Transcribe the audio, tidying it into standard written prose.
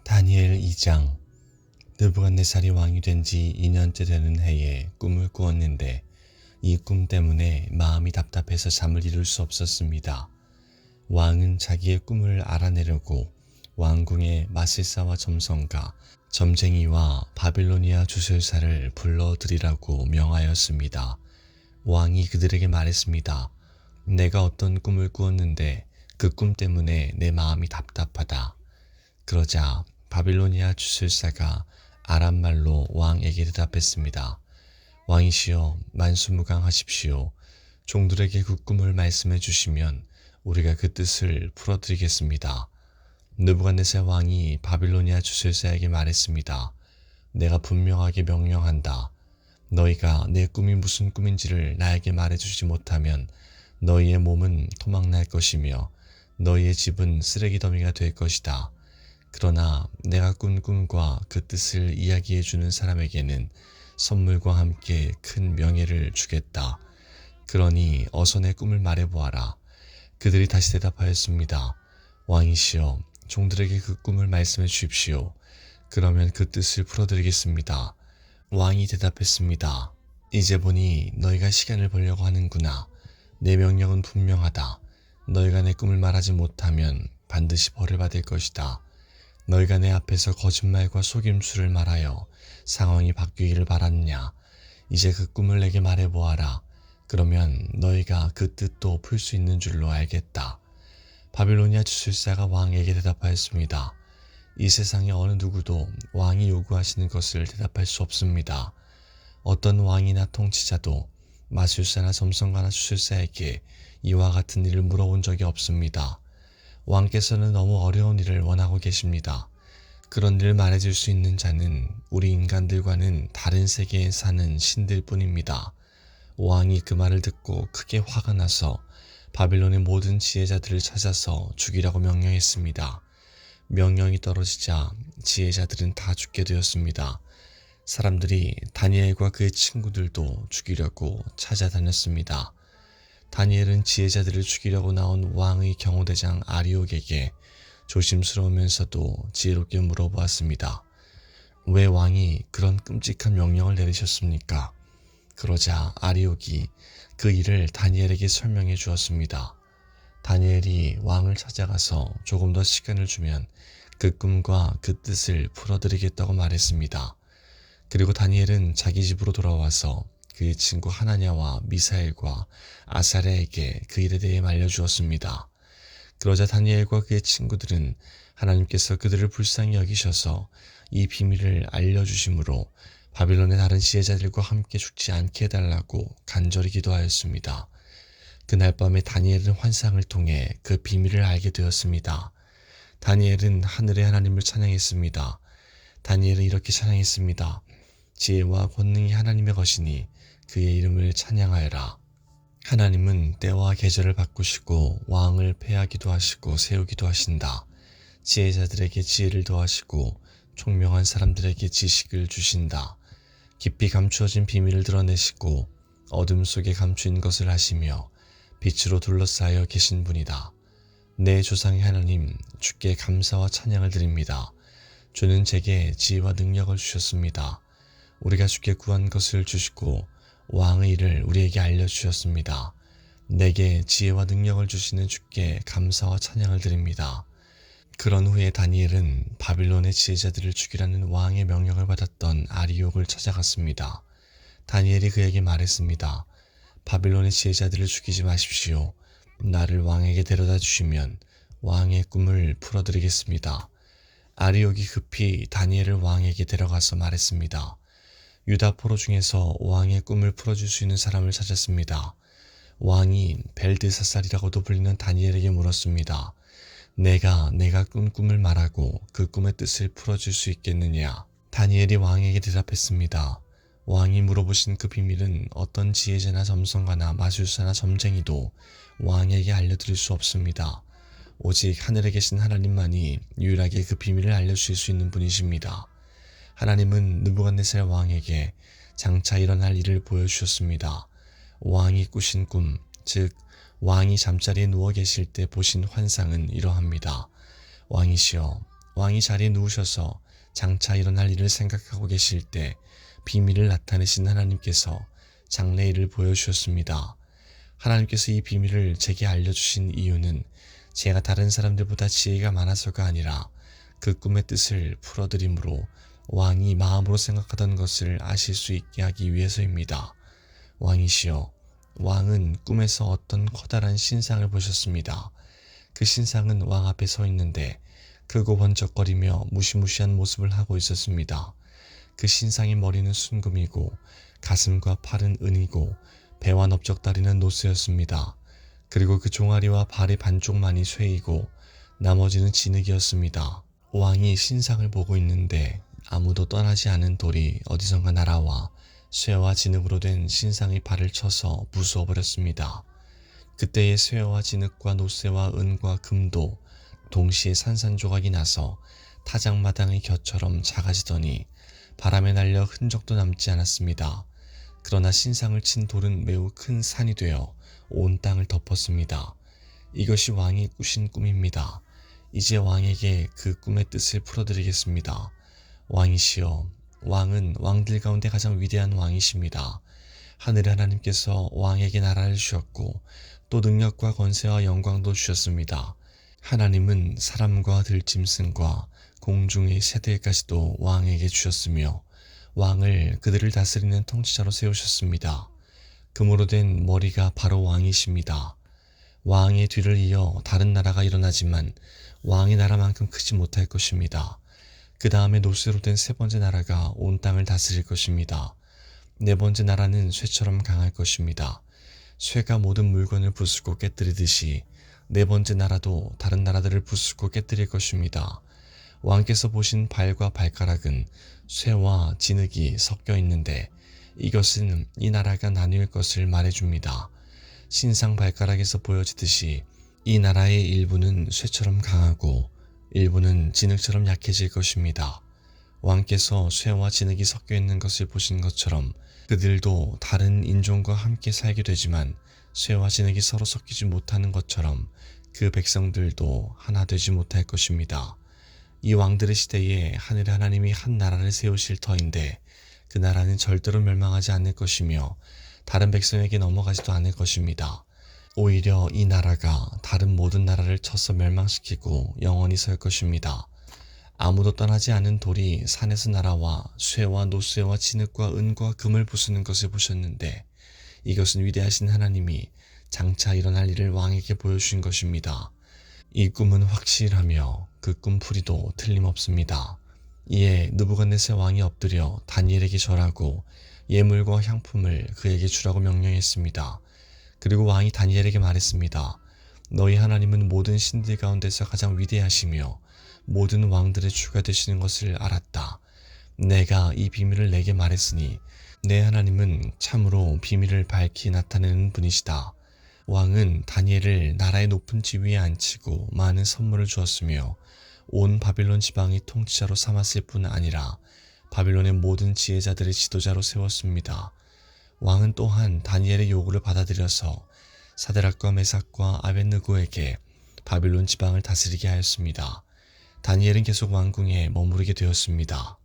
다니엘 2장. 느부갓네살이 왕이 된 지 2년째 되는 해에 꿈을 꾸었는데 이 꿈 때문에 마음이 답답해서 잠을 이룰 수 없었습니다. 왕은 자기의 꿈을 알아내려고 왕궁에 마실사와 점성가, 점쟁이와 바빌로니아 주술사를 불러들이라고 명하였습니다. 왕이 그들에게 말했습니다. 내가 어떤 꿈을 꾸었는데 그 꿈 때문에 내 마음이 답답하다. 그러자 바빌로니아 주술사가 아람말로 왕에게 대답했습니다. 왕이시여, 만수무강하십시오. 종들에게 그 꿈을 말씀해 주시면 우리가 그 뜻을 풀어드리겠습니다. 느부갓네살 왕이 바빌로니아 주술사에게 말했습니다. 내가 분명하게 명령한다. 너희가 내 꿈이 무슨 꿈인지를 나에게 말해주지 못하면 너희의 몸은 토막날 것이며 너희의 집은 쓰레기 더미가 될 것이다. 그러나 내가 꾼 꿈과 그 뜻을 이야기해 주는 사람에게는 선물과 함께 큰 명예를 주겠다. 그러니 어서 내 꿈을 말해보아라. 그들이 다시 대답하였습니다. 왕이시여, 종들에게 그 꿈을 말씀해 주십시오. 그러면 그 뜻을 풀어드리겠습니다. 왕이 대답했습니다. 이제 보니 너희가 시간을 벌려고 하는구나. 내 명령은 분명하다. 너희가 내 꿈을 말하지 못하면 반드시 벌을 받을 것이다. 너희가 내 앞에서 거짓말과 속임수를 말하여 상황이 바뀌기를 바랐냐. 이제 그 꿈을 내게 말해보아라. 그러면 너희가 그 뜻도 풀 수 있는 줄로 알겠다. 바빌로니아 주술사가 왕에게 대답하였습니다. 이 세상에 어느 누구도 왕이 요구하시는 것을 대답할 수 없습니다. 어떤 왕이나 통치자도 마술사나 점성가나 주술사에게 이와 같은 일을 물어본 적이 없습니다. 왕께서는 너무 어려운 일을 원하고 계십니다. 그런 일을 말해줄 수 있는 자는 우리 인간들과는 다른 세계에 사는 신들 뿐입니다. 왕이 그 말을 듣고 크게 화가 나서 바빌론의 모든 지혜자들을 찾아서 죽이라고 명령했습니다. 명령이 떨어지자 지혜자들은 다 죽게 되었습니다. 사람들이 다니엘과 그의 친구들도 죽이려고 찾아다녔습니다. 다니엘은 지혜자들을 죽이려고 나온 왕의 경호대장 아리옥에게 조심스러우면서도 지혜롭게 물어보았습니다. 왜 왕이 그런 끔찍한 명령을 내리셨습니까? 그러자 아리옥이 그 일을 다니엘에게 설명해 주었습니다. 다니엘이 왕을 찾아가서 조금 더 시간을 주면 그 꿈과 그 뜻을 풀어드리겠다고 말했습니다. 그리고 다니엘은 자기 집으로 돌아와서 그의 친구 하나냐와 미사엘과 아사랴에게 그 일에 대해 알려주었습니다. 그러자 다니엘과 그의 친구들은 하나님께서 그들을 불쌍히 여기셔서 이 비밀을 알려주심으로 바빌론의 다른 지혜자들과 함께 죽지 않게 해달라고 간절히 기도하였습니다. 그날 밤에 다니엘은 환상을 통해 그 비밀을 알게 되었습니다. 다니엘은 하늘의 하나님을 찬양했습니다. 다니엘은 이렇게 찬양했습니다. 지혜와 권능이 하나님의 것이니 그의 이름을 찬양하여라. 하나님은 때와 계절을 바꾸시고 왕을 패하기도 하시고 세우기도 하신다. 지혜자들에게 지혜를 더하시고 총명한 사람들에게 지식을 주신다. 깊이 감추어진 비밀을 드러내시고 어둠 속에 감추인 것을 하시며 빛으로 둘러싸여 계신 분이다. 내 조상의 하나님, 주께 감사와 찬양을 드립니다. 주는 제게 지혜와 능력을 주셨습니다. 우리가 주께 구한 것을 주시고 왕의 일을 우리에게 알려주셨습니다. 내게 지혜와 능력을 주시는 주께 감사와 찬양을 드립니다. 그런 후에 다니엘은 바빌론의 지혜자들을 죽이라는 왕의 명령을 받았던 아리옥을 찾아갔습니다. 다니엘이 그에게 말했습니다. 바빌론의 지혜자들을 죽이지 마십시오. 나를 왕에게 데려다 주시면 왕의 꿈을 풀어드리겠습니다. 아리옥이 급히 다니엘을 왕에게 데려가서 말했습니다. 유다 포로 중에서 왕의 꿈을 풀어줄 수 있는 사람을 찾았습니다. 왕이 벨드사살이라고도 불리는 다니엘에게 물었습니다. 내가 꾼 꿈을 말하고 그 꿈의 뜻을 풀어줄 수 있겠느냐? 다니엘이 왕에게 대답했습니다. 왕이 물어보신 그 비밀은 어떤 지혜자나 점성가나 마술사나 점쟁이도 왕에게 알려드릴 수 없습니다. 오직 하늘에 계신 하나님만이 유일하게 그 비밀을 알려주실 수 있는 분이십니다. 하나님은 느부갓네살 왕에게 장차 일어날 일을 보여주셨습니다. 왕이 꾸신 꿈, 즉 왕이 잠자리에 누워 계실 때 보신 환상은 이러합니다. 왕이시여, 왕이 자리에 누우셔서 장차 일어날 일을 생각하고 계실 때 비밀을 나타내신 하나님께서 장래일을 보여주셨습니다. 하나님께서 이 비밀을 제게 알려주신 이유는 제가 다른 사람들보다 지혜가 많아서가 아니라 그 꿈의 뜻을 풀어드림으로 왕이 마음으로 생각하던 것을 아실 수 있게 하기 위해서입니다. 왕이시여, 왕은 꿈에서 어떤 커다란 신상을 보셨습니다. 그 신상은 왕 앞에 서 있는데 크고 번쩍거리며 무시무시한 모습을 하고 있었습니다. 그 신상의 머리는 순금이고 가슴과 팔은 은이고 배와 넓적다리는 노쇠였습니다. 그리고 그 종아리와 발의 반쪽만이 쇠이고 나머지는 진흙이었습니다. 왕이 신상을 보고 있는데 아무도 떠나지 않은 돌이 어디선가 날아와 쇠와 진흙으로 된 신상의 발을 쳐서 부수어버렸습니다. 그때의 쇠와 진흙과 노쇠와 은과 금도 동시에 산산조각이 나서 타작마당의 곁처럼 작아지더니 바람에 날려 흔적도 남지 않았습니다. 그러나 신상을 친 돌은 매우 큰 산이 되어 온 땅을 덮었습니다. 이것이 왕이 꾸신 꿈입니다. 이제 왕에게 그 꿈의 뜻을 풀어드리겠습니다. 왕이시여, 왕은 왕들 가운데 가장 위대한 왕이십니다. 하늘의 하나님께서 왕에게 나라를 주셨고 또 능력과 권세와 영광도 주셨습니다. 하나님은 사람과 들짐승과 공중의 새들까지도 왕에게 주셨으며 왕을 그들을 다스리는 통치자로 세우셨습니다. 금으로 된 머리가 바로 왕이십니다. 왕의 뒤를 이어 다른 나라가 일어나지만 왕의 나라만큼 크지 못할 것입니다. 그 다음에 노쇠로 된 세 번째 나라가 온 땅을 다스릴 것입니다. 네 번째 나라는 쇠처럼 강할 것입니다. 쇠가 모든 물건을 부수고 깨뜨리듯이 네 번째 나라도 다른 나라들을 부수고 깨뜨릴 것입니다. 왕께서 보신 발과 발가락은 쇠와 진흙이 섞여 있는데 이것은 이 나라가 나뉠 것을 말해줍니다. 신상 발가락에서 보여지듯이 이 나라의 일부는 쇠처럼 강하고 일부는 진흙처럼 약해질 것입니다. 왕께서 쇠와 진흙이 섞여 있는 것을 보신 것처럼 그들도 다른 인종과 함께 살게 되지만 쇠와 진흙이 서로 섞이지 못하는 것처럼 그 백성들도 하나 되지 못할 것입니다. 이 왕들의 시대에 하늘의 하나님이 한 나라를 세우실 터인데 그 나라는 절대로 멸망하지 않을 것이며 다른 백성에게 넘어가지도 않을 것입니다. 오히려 이 나라가 다른 모든 나라를 쳐서 멸망시키고 영원히 설 것입니다. 아무도 떠나지 않은 돌이 산에서 날아와 쇠와 노쇠와 진흙과 은과 금을 부수는 것을 보셨는데 이것은 위대하신 하나님이 장차 일어날 일을 왕에게 보여주신 것입니다. 이 꿈은 확실하며 그 꿈풀이도 틀림없습니다. 이에 느부갓네살 왕이 엎드려 다니엘에게 절하고 예물과 향품을 그에게 주라고 명령했습니다. 그리고 왕이 다니엘에게 말했습니다. 너희 하나님은 모든 신들 가운데서 가장 위대하시며 모든 왕들의 주가 되시는 것을 알았다. 내가 이 비밀을 내게 말했으니 내 하나님은 참으로 비밀을 밝히 나타내는 분이시다. 왕은 다니엘을 나라의 높은 지위에 앉히고 많은 선물을 주었으며 온 바빌론 지방의 통치자로 삼았을 뿐 아니라 바빌론의 모든 지혜자들의 지도자로 세웠습니다. 왕은 또한 다니엘의 요구를 받아들여서 사드락과 메삭과 아벳느고에게 바빌론 지방을 다스리게 하였습니다. 다니엘은 계속 왕궁에 머무르게 되었습니다.